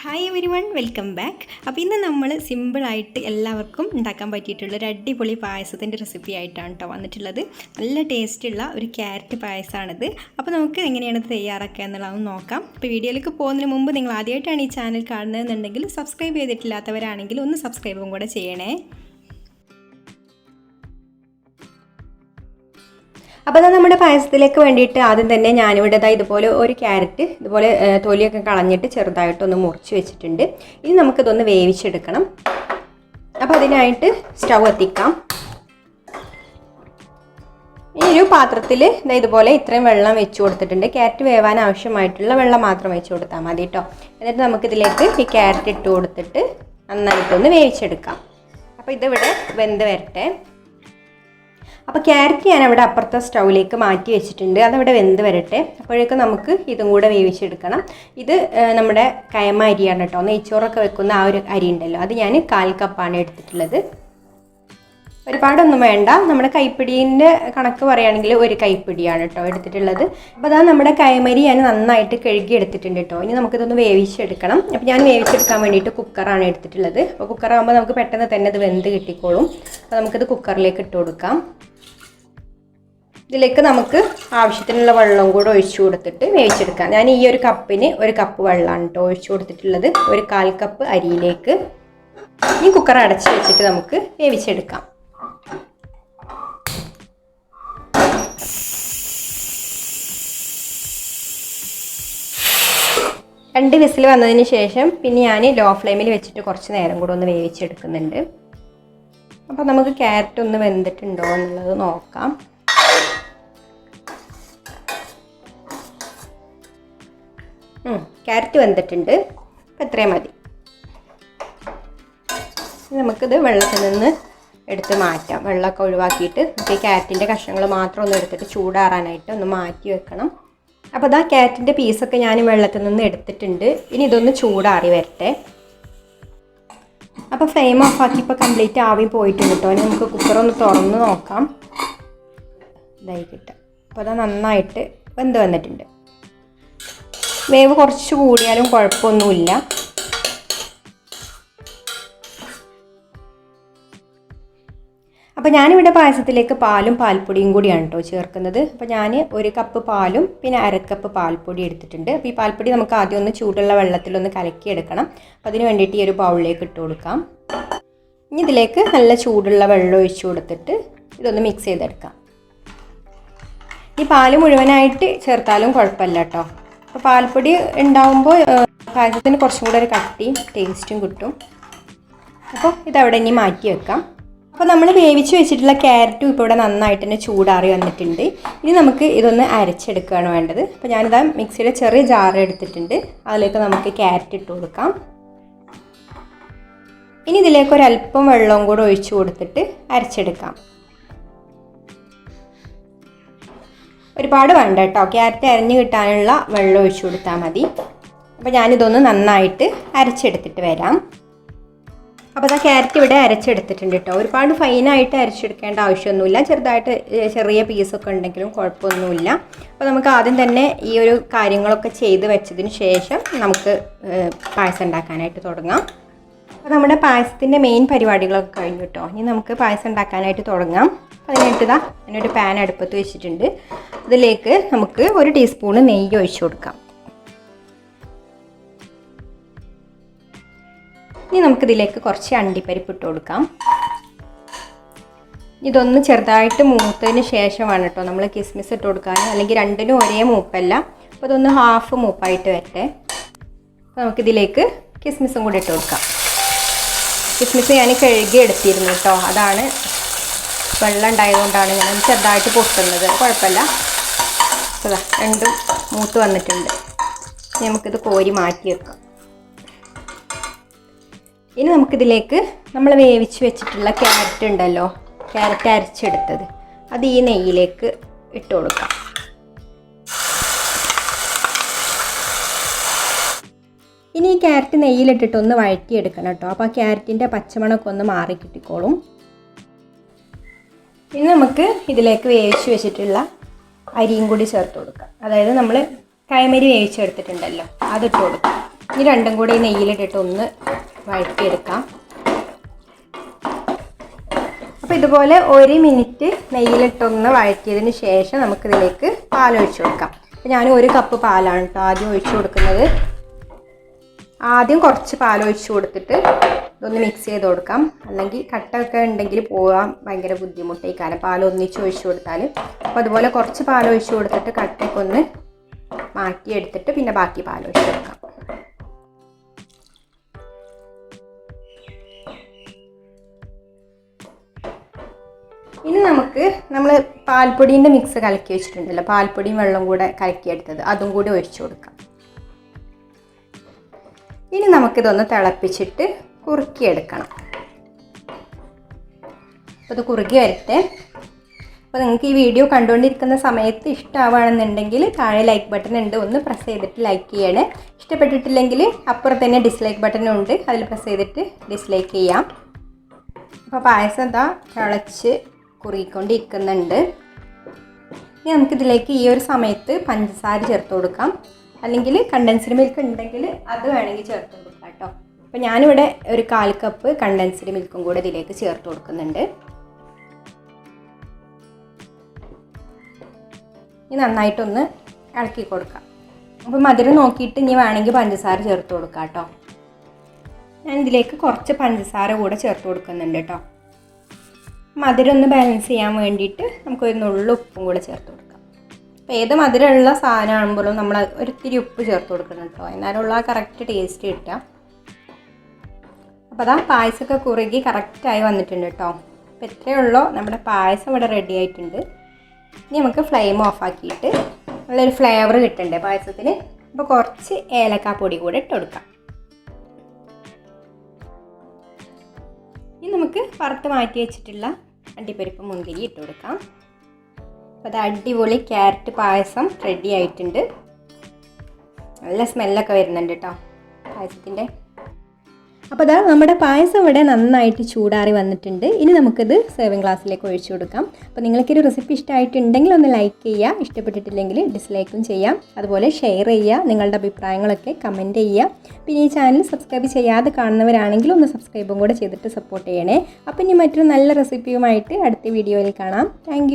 Hi every one, welcome back. അപ്പോൾ ഇന്ന് നമ്മൾ സിമ്പിളായിട്ട് എല്ലാവർക്കും ഉണ്ടാക്കാൻ പറ്റിയിട്ടുള്ള ഒരു അടിപൊളി പായസത്തിൻ്റെ റെസിപ്പി ആയിട്ടാണ് കേട്ടോ വന്നിട്ടുള്ളത്. നല്ല ടേസ്റ്റുള്ള ഒരു ക്യാരറ്റ് പായസമാണിത്. അപ്പോൾ നമുക്ക് എങ്ങനെയാണ് തയ്യാറാക്കുക എന്നുള്ളതൊന്ന് നോക്കാം. അപ്പോൾ വീഡിയോയിലേക്ക് പോകുന്നതിന് മുമ്പ് നിങ്ങൾ ആദ്യമായിട്ടാണ് ഈ ചാനൽ കാണുന്നതെന്നുണ്ടെങ്കിൽ സബ്സ്ക്രൈബ് ചെയ്തിട്ടില്ലാത്തവരാണെങ്കിൽ ഒന്ന് സബ്സ്ക്രൈബും കൂടെ ചെയ്യണേ. അപ്പോൾ അത് നമ്മുടെ പായസത്തിലേക്ക് വേണ്ടിയിട്ട് ആദ്യം തന്നെ ഞാനിവിടെ ഇതുപോലെ ഒരു ക്യാരറ്റ് ഇതുപോലെ തൊലിയൊക്കെ കളഞ്ഞിട്ട് ചെറുതായിട്ടൊന്ന് മുറിച്ച് വെച്ചിട്ടുണ്ട്. ഇനി നമുക്കിതൊന്ന് വേവിച്ചെടുക്കണം. അപ്പോൾ അതിനായിട്ട് സ്റ്റൗ കത്തിക്കാം. ഈ ഒരു പാത്രത്തിൽ ഇതുപോലെ ഇത്രയും വെള്ളം വെച്ച് കൊടുത്തിട്ടുണ്ട്. ക്യാരറ്റ് വേവാൻ ആവശ്യമായിട്ടുള്ള വെള്ളം മാത്രം വെച്ച് കൊടുത്താൽ മതി കേട്ടോ. എന്നിട്ട് നമുക്കിതിലേക്ക് ഈ ക്യാരറ്റ് ഇട്ട് കൊടുത്തിട്ട് നന്നായിട്ടൊന്ന് വേവിച്ചെടുക്കാം. അപ്പോൾ ഇതിവിടെ വെന്ത് വരട്ടെ. അപ്പോൾ ക്യാരറ്റ് ഞാനവിടെ അപ്പുറത്തെ സ്റ്റൗവിലേക്ക് മാറ്റി വെച്ചിട്ടുണ്ട്. അതവിടെ വെന്ത് വരട്ടെ. അപ്പോഴേക്കും നമുക്ക് ഇതും കൂടെ വേവിച്ചെടുക്കണം. ഇത് നമ്മുടെ കയമ അരിയാണ് കേട്ടോ. നെയ്ച്ചോറൊക്കെ വെക്കുന്ന ആ ഒരു അരി ഉണ്ടല്ലോ, അത് ഞാൻ 1/4 കപ്പാണ് എടുത്തിട്ടുള്ളത്. ഒരുപാടൊന്നും വേണ്ട. നമ്മുടെ കൈപ്പിടീൻ്റെ കണക്ക് പറയുകയാണെങ്കിൽ ഒരു കൈപ്പിടിയാണ് കേട്ടോ എടുത്തിട്ടുള്ളത്. അപ്പോൾ അതാ നമ്മുടെ കയമരി ഞാൻ നന്നായിട്ട് കഴുകി എടുത്തിട്ടുണ്ട് കേട്ടോ. ഇനി നമുക്കിതൊന്ന് വേവിച്ചെടുക്കണം. അപ്പോൾ ഞാൻ വേവിച്ചെടുക്കാൻ വേണ്ടിയിട്ട് കുക്കറാണ് എടുത്തിട്ടുള്ളത്. അപ്പോൾ കുക്കറാകുമ്പോൾ നമുക്ക് പെട്ടെന്ന് തന്നെ ഇത് വെന്ത് കിട്ടിക്കോളും. അപ്പോൾ നമുക്കിത് കുക്കറിലേക്ക് ഇട്ട് കൊടുക്കാം. ഇതിലേക്ക് നമുക്ക് ആവശ്യത്തിനുള്ള വെള്ളം കൂടെ ഒഴിച്ചു കൊടുത്തിട്ട് വേവിച്ചെടുക്കാം. ഞാൻ ഈ ഒരു കപ്പിന് 1 കപ്പ് വെള്ളമാണ് കേട്ടോ ഒഴിച്ചു കൊടുത്തിട്ടുള്ളത്, ഒരു 1/4 കപ്പ് അരിയിലേക്ക്. ഈ കുക്കർ അടച്ച് വെച്ചിട്ട് നമുക്ക് വേവിച്ചെടുക്കാം. രണ്ട് വിസിൽ വന്നതിന് ശേഷം പിന്നെ ഞാൻ ലോ ഫ്ലെയിമിൽ വെച്ചിട്ട് കുറച്ച് നേരം കൂടെ ഒന്ന് വേവിച്ചെടുക്കുന്നുണ്ട്. അപ്പോൾ നമുക്ക് ക്യാരറ്റ് ഒന്ന് വെന്തിട്ടുണ്ടോ എന്നുള്ളത് നോക്കാം. ക്യാരറ്റ് വെന്തിട്ടുണ്ട്. അപ്പോൾ ഇത്രയും മതി. നമുക്കിത് വെള്ളത്തിൽ നിന്ന് എടുത്ത് മാറ്റാം. വെള്ളമൊക്കെ ഒഴിവാക്കിയിട്ട് നമുക്ക് ഈ ക്യാരറ്റിൻ്റെ കഷ്ണങ്ങൾ മാത്രം ഒന്ന് എടുത്തിട്ട് ചൂടാറാനായിട്ട് ഒന്ന് മാറ്റി വെക്കണം. അപ്പോൾ അതാ ക്യാരറ്റിൻ്റെ പീസൊക്കെ ഞാൻ വെള്ളത്തിൽ നിന്ന് എടുത്തിട്ടുണ്ട്. ഇനി ഇതൊന്ന് ചൂടാറി വരട്ടെ. അപ്പോൾ ഫ്ലെയിം ഓഫ് ആക്കി ഇപ്പോൾ കംപ്ലീറ്റ് ആവി പോയിട്ടുണ്ട് കേട്ടോ. ഇനി നമുക്ക് കുക്കറൊന്ന് തുറന്ന് നോക്കാം. ഇതായി കിട്ടാം. അപ്പോൾ അത് നന്നായിട്ട് വെന്ത് വന്നിട്ടുണ്ട്. വേവ് കുറച്ച് കൂടിയാലും കുഴപ്പമൊന്നുമില്ല. അപ്പോൾ ഞാനിവിടെ പായസത്തിലേക്ക് പാലും പാൽപ്പൊടിയും കൂടിയാണ് കേട്ടോ ചേർക്കുന്നത്. അപ്പോൾ ഞാൻ 1 കപ്പ് പാലും പിന്നെ 1/2 കപ്പ് പാൽപ്പൊടി എടുത്തിട്ടുണ്ട്. അപ്പോൾ ഈ പാൽപ്പൊടി നമുക്ക് ആദ്യം ഒന്ന് ചൂടുള്ള വെള്ളത്തിലൊന്ന് കലക്കിയെടുക്കണം. അപ്പോൾ അതിന് വേണ്ടിയിട്ട് ഈ ഒരു ബൗളിലേക്ക് ഇട്ട് കൊടുക്കാം. ഇനി ഇതിലേക്ക് നല്ല ചൂടുള്ള വെള്ളം ഒഴിച്ചു കൊടുത്തിട്ട് ഇതൊന്ന് മിക്സ് ചെയ്തെടുക്കാം. ഈ പാല് മുഴുവനായിട്ട് ചേർത്താലും കുഴപ്പമില്ല കേട്ടോ. അപ്പോൾ പാൽപ്പൊടി ഉണ്ടാകുമ്പോൾ പായസത്തിന് കുറച്ചും കൂടെ ഒരു കട്ടിയും ടേസ്റ്റും കിട്ടും. അപ്പോൾ ഇതവിടെ ഇനി മാറ്റി വെക്കാം. അപ്പോൾ നമ്മൾ വേവിച്ച് വെച്ചിട്ടുള്ള ക്യാരറ്റും ഇപ്പോൾ ഇവിടെ നന്നായിട്ട് തന്നെ ചൂടാറി വന്നിട്ടുണ്ട്. ഇനി നമുക്ക് ഇതൊന്ന് അരച്ചെടുക്കുകയാണ് വേണ്ടത്. അപ്പോൾ ഞാനിതാ മിക്സിയുടെ ചെറിയ ജാർ എടുത്തിട്ടുണ്ട്. അതിലേക്ക് നമുക്ക് ക്യാരറ്റ് ഇട്ട് കൊടുക്കാം. ഇനി ഇതിലേക്ക് ഒരല്പം വെള്ളവും കൂടെ ഒഴിച്ചു കൊടുത്തിട്ട് അരച്ചെടുക്കാം. ഒരുപാട് വേണ്ട കേട്ടോ. ക്യാരറ്റ് അരിഞ്ഞ് കിട്ടാനുള്ള വെള്ളം ഒഴിച്ചു കൊടുത്താൽ മതി. അപ്പോൾ ഞാനിതൊന്ന് നന്നായിട്ട് അരച്ചെടുത്തിട്ട് വരാം. അപ്പോൾ ആ ക്യാരറ്റ് ഇവിടെ അരച്ചെടുത്തിട്ടുണ്ട് കേട്ടോ. ഒരുപാട് ഫൈനായിട്ട് അരച്ചെടുക്കേണ്ട ആവശ്യമൊന്നുമില്ല. ചെറുതായിട്ട് ചെറിയ പീസൊക്കെ ഉണ്ടെങ്കിലും കുഴപ്പമൊന്നുമില്ല. അപ്പോൾ നമുക്ക് ആദ്യം തന്നെ ഈ ഒരു കാര്യങ്ങളൊക്കെ ചെയ്ത് വെച്ചതിന് ശേഷം നമുക്ക് പായസം ഉണ്ടാക്കാനായിട്ട് തുടങ്ങാം. അപ്പോൾ നമ്മുടെ പായസത്തിൻ്റെ മെയിൻ പരിപാടികളൊക്കെ കഴിഞ്ഞു കേട്ടോ. ഇനി നമുക്ക് പായസം ഉണ്ടാക്കാനായിട്ട് തുടങ്ങാം. അതിനായിട്ട് ഇതാ ഞാനൊരു പാൻ അടുപ്പത്ത് വെച്ചിട്ടുണ്ട്. അതിലേക്ക് നമുക്ക് 1 ടീസ്പൂണ് നെയ്യ് ഒഴിച്ചു കൊടുക്കാം. ഇനി നമുക്കിതിലേക്ക് കുറച്ച് അണ്ടിപ്പരിപ്പ് ഇട്ട് കൊടുക്കാം. ഇതൊന്ന് ചെറുതായിട്ട് മൂത്തതിന് ശേഷമാണ് കേട്ടോ നമ്മൾ കിസ്മിസ് ഇട്ട് കൊടുക്കാൻ. അല്ലെങ്കിൽ രണ്ടിനും ഒരേ മൂപ്പല്ല. അപ്പോൾ ഇതൊന്ന് ഹാഫ് മൂപ്പായിട്ട് വരട്ടെ. അപ്പോൾ നമുക്കിതിലേക്ക് കിസ്മിസും കൂടി ഇട്ട് കൊടുക്കാം. കിസ്മിസ് ഞാൻ കഴുകി എടുത്തിരുന്നു കേട്ടോ. അതാണ് വെള്ളം ഉണ്ടായതുകൊണ്ടാണ് ഞാൻ ചെറുതായിട്ട് പൊട്ടുന്നത്. കുഴപ്പമില്ല. അതാ രണ്ടും മൂത്ത് വന്നിട്ടുണ്ട്. നമുക്കിത് കോരി മാറ്റി വെക്കാം. ഇനി നമുക്കിതിലേക്ക് നമ്മൾ വേവിച്ച് വെച്ചിട്ടുള്ള ക്യാരറ്റ് ഉണ്ടല്ലോ, ക്യാരറ്റ് അരച്ചെടുത്തത്, അത് ഈ നെയ്യിലേക്ക് ഇട്ട് കൊടുക്കാം. ഇനി ഈ ക്യാരറ്റ് നെയ്യിലിട്ടിട്ട് ഒന്ന് വഴറ്റിയെടുക്കണം കേട്ടോ. അപ്പോൾ ആ ക്യാരറ്റിൻ്റെ പച്ചമണമൊക്കെ ഒന്ന് മാറി കിട്ടിക്കോളും. ഇനി നമുക്ക് ഇതിലേക്ക് വേവിച്ച് വെച്ചിട്ടുള്ള അരിയും കൂടി ചേർത്ത് കൊടുക്കാം. അതായത് നമ്മൾ കൈമരി വേവിച്ചെടുത്തിട്ടുണ്ടല്ലോ, അതിട്ട് കൊടുക്കാം. ഇനി രണ്ടും കൂടെ ഈ നെയ്യിലിട്ടിട്ട് ഒന്ന് വഴറ്റിയെടുക്കാം. അപ്പോൾ ഇതുപോലെ 1 മിനിറ്റ് നെയ്യിലിട്ടൊന്ന് വഴറ്റിയതിന് ശേഷം നമുക്കിതിലേക്ക് പാലൊഴിച്ച് കൊടുക്കാം. അപ്പോൾ ഞാൻ 1 കപ്പ് പാലാണ് കേട്ടോ ആദ്യം ഒഴിച്ച് കൊടുക്കുന്നത്. ആദ്യം കുറച്ച് പാലൊഴിച്ച് കൊടുത്തിട്ട് ഇതൊന്ന് മിക്സ് ചെയ്ത് കൊടുക്കാം. അല്ലെങ്കിൽ കട്ടൊക്കെ ഉണ്ടെങ്കിൽ പോകാൻ ഭയങ്കര ബുദ്ധിമുട്ടായി, കാരണം പാൽ ഒന്നിച്ച് ഒഴിച്ച് കൊടുത്താൽ. അപ്പോൾ അതുപോലെ കുറച്ച് പാലൊഴിച്ച് കൊടുത്തിട്ട് കട്ടയൊക്കെ ഒന്ന് മാറ്റിയെടുത്തിട്ട് പിന്നെ ബാക്കി പാലൊഴിച്ച് കൊടുക്കാം. ഇനി നമുക്ക് നമ്മൾ പാൽപ്പൊടീൻ്റെ മിക്സ് കലക്കി വെച്ചിട്ടുണ്ടല്ലോ, പാൽപ്പൊടിയും വെള്ളം കൂടെ കലക്കിയെടുത്തത്, അതും കൂടി ഒഴിച്ചു കൊടുക്കാം. ഇനി നമുക്കിതൊന്ന് തിളപ്പിച്ചിട്ട് കുറുക്കിയെടുക്കണം. അപ്പോൾ ഇത് കുറുകി വരട്ടെ. അപ്പോൾ നിങ്ങൾക്ക് ഈ വീഡിയോ കണ്ടുകൊണ്ടിരിക്കുന്ന സമയത്ത് ഇഷ്ടമാവുകയാണെന്നുണ്ടെങ്കിൽ താഴെ ലൈക്ക് ബട്ടൺ ഉണ്ട്, ഒന്ന് പ്രസ് ചെയ്തിട്ട് ലൈക്ക് ചെയ്യണേ. ഇഷ്ടപ്പെട്ടിട്ടില്ലെങ്കിൽ അപ്പുറത്ത് തന്നെ ഡിസ്ലൈക്ക് ബട്ടണും ഉണ്ട്, അതിൽ പ്രസ് ചെയ്തിട്ട് ഡിസ്ലൈക്ക് ചെയ്യാം. അപ്പോൾ പായസം എന്താ തിളച്ച് കുറുകിക്കൊണ്ടിരിക്കുന്നുണ്ട്. ഇനി നമുക്കിതിലേക്ക് ഈ ഒരു സമയത്ത് പഞ്ചസാര ചേർത്ത് കൊടുക്കാം, അല്ലെങ്കിൽ കണ്ടൻസ്ഡ് മിൽക്ക് ഉണ്ടെങ്കിൽ അത് വേണമെങ്കിൽ ചേർത്ത് കൊടുക്കാം കേട്ടോ. അപ്പോൾ ഞാനിവിടെ ഒരു 1/4 കപ്പ് കണ്ടൻസ്ഡ് മിൽക്കും കൂടെ ഇതിലേക്ക് ചേർത്ത് കൊടുക്കുന്നുണ്ട്. ഇനി നന്നായിട്ടൊന്ന് ഇളക്കി കൊടുക്കാം. അപ്പോൾ മധുരം നോക്കിയിട്ട് ഇനി വേണമെങ്കിൽ പഞ്ചസാര ചേർത്ത് കൊടുക്കാം കേട്ടോ. ഞാനിതിലേക്ക് കുറച്ച് പഞ്ചസാര കൂടെ ചേർത്ത് കൊടുക്കുന്നുണ്ട് കേട്ടോ. മധുരം ഒന്ന് ബാലൻസ് ചെയ്യാൻ വേണ്ടിയിട്ട് നമുക്കൊരു നുള്ളു ഉപ്പും കൂടെ ചേർത്ത് കൊടുക്കാം. അപ്പോൾ ഏത് മധുരമുള്ള സാധനമാകുമ്പോഴും നമ്മൾ ഒരിത്തിരി ഉപ്പ് ചേർത്ത് കൊടുക്കണം കേട്ടോ, എന്നാലുള്ള ആ കറക്റ്റ് ടേസ്റ്റ് കിട്ടുക. അപ്പോൾ അതാ പായസമൊക്കെ കുറുകി കറക്റ്റായി വന്നിട്ടുണ്ട് കേട്ടോ. അപ്പോൾ ഇത്രയേ ഉള്ളൂ, നമ്മുടെ പായസം ഇവിടെ റെഡി ആയിട്ടുണ്ട്. ഇനി നമുക്ക് ഫ്ലെയിം ഓഫാക്കിയിട്ട് നല്ലൊരു ഫ്ലേവർ കിട്ടണ്ടേ പായസത്തിന്. അപ്പോൾ കുറച്ച് ഏലക്കാപ്പൊടി കൂടെ ഇട്ട് കൊടുക്കാം. ഇനി നമുക്ക് വറുത്ത് മാറ്റി വെച്ചിട്ടുള്ള അണ്ടിപ്പരിപ്പ് മുന്തിരി ഇട്ട് കൊടുക്കാം. അപ്പോൾ അത് അടിപൊളി ക്യാരറ്റ് പായസം റെഡി ആയിട്ടുണ്ട്. നല്ല സ്മെല്ലൊക്കെ വരുന്നുണ്ട് കേട്ടോ പായസത്തിൻ്റെ. അപ്പോൾ അതാ നമ്മുടെ പായസം ഇവിടെ നന്നായിട്ട് ചൂടാറി വന്നിട്ടുണ്ട്. ഇനി നമുക്കിത് സെർവിങ് ഗ്ലാസ്സിലേക്ക് ഒഴിച്ചു കൊടുക്കാം. അപ്പോൾ നിങ്ങൾക്കൊരു റെസിപ്പി ഇഷ്ടമായിട്ടുണ്ടെങ്കിൽ ഒന്ന് ലൈക്ക് ചെയ്യുക, ഇഷ്ടപ്പെട്ടിട്ടില്ലെങ്കിൽ ഡിസ്ലൈക്കും ചെയ്യാം. അതുപോലെ ഷെയർ ചെയ്യുക, നിങ്ങളുടെ അഭിപ്രായങ്ങളൊക്കെ കമൻറ്റ് ചെയ്യുക. പിന്നെ ഈ ചാനൽ സബ്സ്ക്രൈബ് ചെയ്യാതെ കാണുന്നവരാണെങ്കിൽ ഒന്ന് സബ്സ്ക്രൈബും കൂടെ ചെയ്തിട്ട് സപ്പോർട്ട് ചെയ്യണേ. അപ്പോൾ ഇനി മറ്റൊരു നല്ല റെസിപ്പിയുമായിട്ട് അടുത്ത വീഡിയോയിൽ കാണാം. താങ്ക്